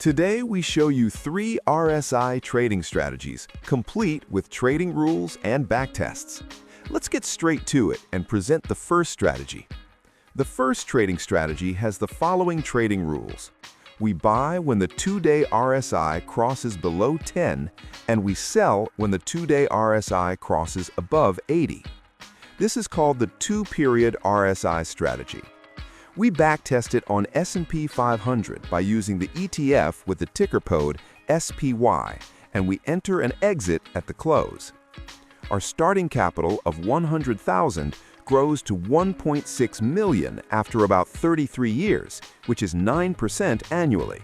Today, we show you 3 RSI trading strategies, complete with trading rules and backtests. Let's get straight to it and present the first strategy. The first trading strategy has the following trading rules. We buy when the 2-day RSI crosses below 10, and we sell when the 2-day RSI crosses above 80. This is called the 2-period RSI strategy. We backtest it on S&P 500 by using the ETF with the ticker code SPY, and we enter and exit at the close. Our starting capital of 100,000 grows to 1.6 million after about 33 years, which is 9% annually.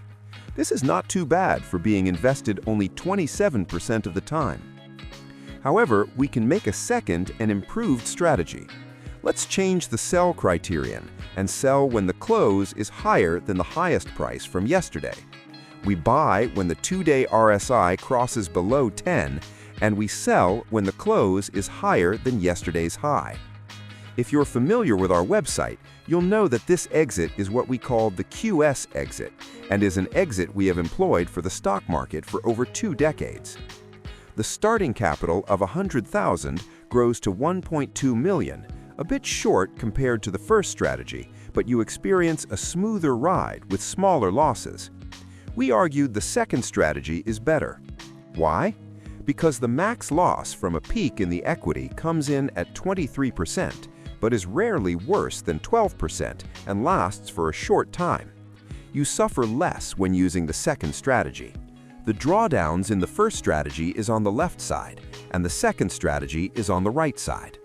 This is not too bad for being invested only 27% of the time. However, we can make a second and improved strategy. Let's change the sell criterion and sell when the close is higher than the highest price from yesterday. We buy when the 2-day RSI crosses below 10, and we sell when the close is higher than yesterday's high. If you're familiar with our website, you'll know that this exit is what we call the QS exit, and is an exit we have employed for the stock market for over 2 decades. The starting capital of 100,000 grows to 1.2 million, a bit short compared to the first strategy, but you experience a smoother ride with smaller losses. We argued the second strategy is better. Why? Because the max loss from a peak in the equity comes in at 23%, but is rarely worse than 12% and lasts for a short time. You suffer less when using the second strategy. The drawdowns in the first strategy is on the left side, and the second strategy is on the right side.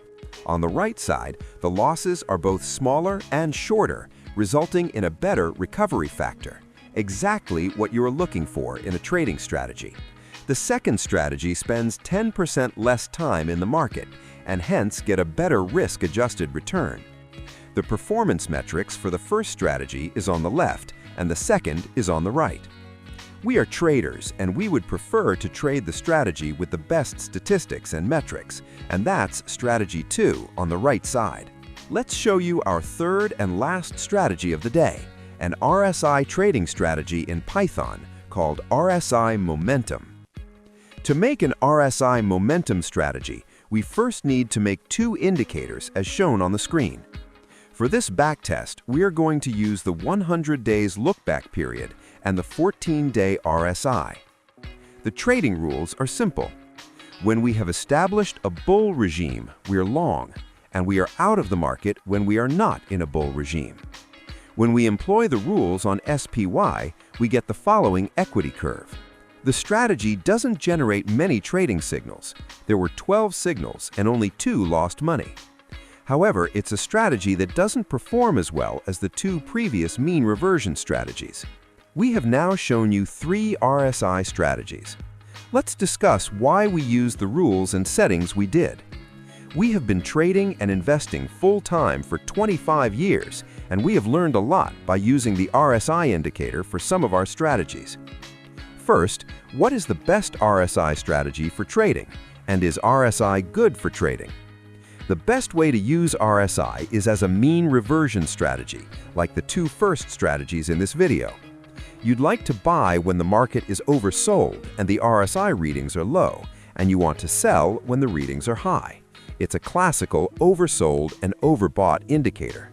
On the right side, the losses are both smaller and shorter, resulting in a better recovery factor, exactly what you're looking for in a trading strategy. The second strategy spends 10% less time in the market, and hence get a better risk-adjusted return. The performance metrics for the first strategy is on the left, and the second is on the right. We are traders, and we would prefer to trade the strategy with the best statistics and metrics, and that's strategy 2 on the right side. Let's show you our third and last strategy of the day, an RSI trading strategy in Python called RSI Momentum. To make an RSI Momentum strategy, we first need to make 2 indicators as shown on the screen. For this backtest, we are going to use the 100 days lookback period and the 14-day RSI. The trading rules are simple. When we have established a bull regime, we are long, and we are out of the market when we are not in a bull regime. When we employ the rules on SPY, we get the following equity curve. The strategy doesn't generate many trading signals. There were 12 signals and only 2 lost money. However, it's a strategy that doesn't perform as well as the 2 previous mean reversion strategies. We have now shown you 3 RSI strategies. Let's discuss why we used the rules and settings we did. We have been trading and investing full-time for 25 years, and we have learned a lot by using the RSI indicator for some of our strategies. First, what is the best RSI strategy for trading? And is RSI good for trading? The best way to use RSI is as a mean reversion strategy, like the 2 first strategies in this video. You'd like to buy when the market is oversold and the RSI readings are low, and you want to sell when the readings are high. It's a classical oversold and overbought indicator.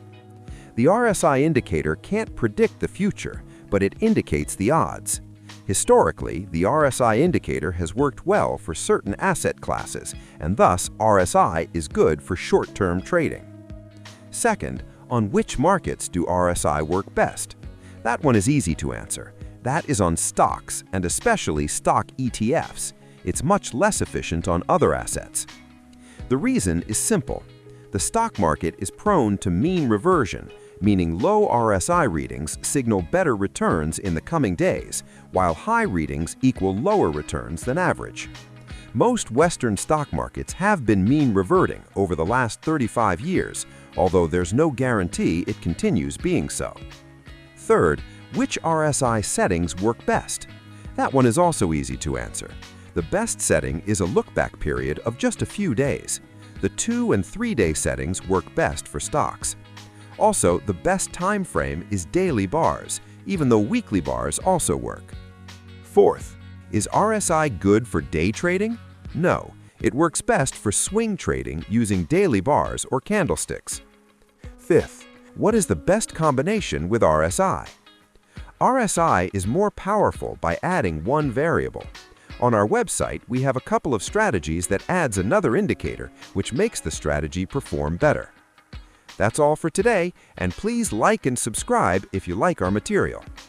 The RSI indicator can't predict the future, but it indicates the odds. Historically, the RSI indicator has worked well for certain asset classes, and thus RSI is good for short-term trading. Second, on which markets do RSI work best? That one is easy to answer. That is on stocks, and especially stock ETFs. It's much less efficient on other assets. The reason is simple. The stock market is prone to mean reversion, meaning low RSI readings signal better returns in the coming days, while high readings equal lower returns than average. Most Western stock markets have been mean reverting over the last 35 years, although there's no guarantee it continues being so. Third, which RSI settings work best? That one is also easy to answer. The best setting is a lookback period of just a few days. The 2- and 3-day settings work best for stocks. Also, the best time frame is daily bars, even though weekly bars also work. Fourth, is RSI good for day trading? No, it works best for swing trading using daily bars or candlesticks. Fifth, what is the best combination with RSI? RSI is more powerful by adding one variable. On our website, we have a couple of strategies that adds another indicator, which makes the strategy perform better. That's all for today, and please like and subscribe if you like our material.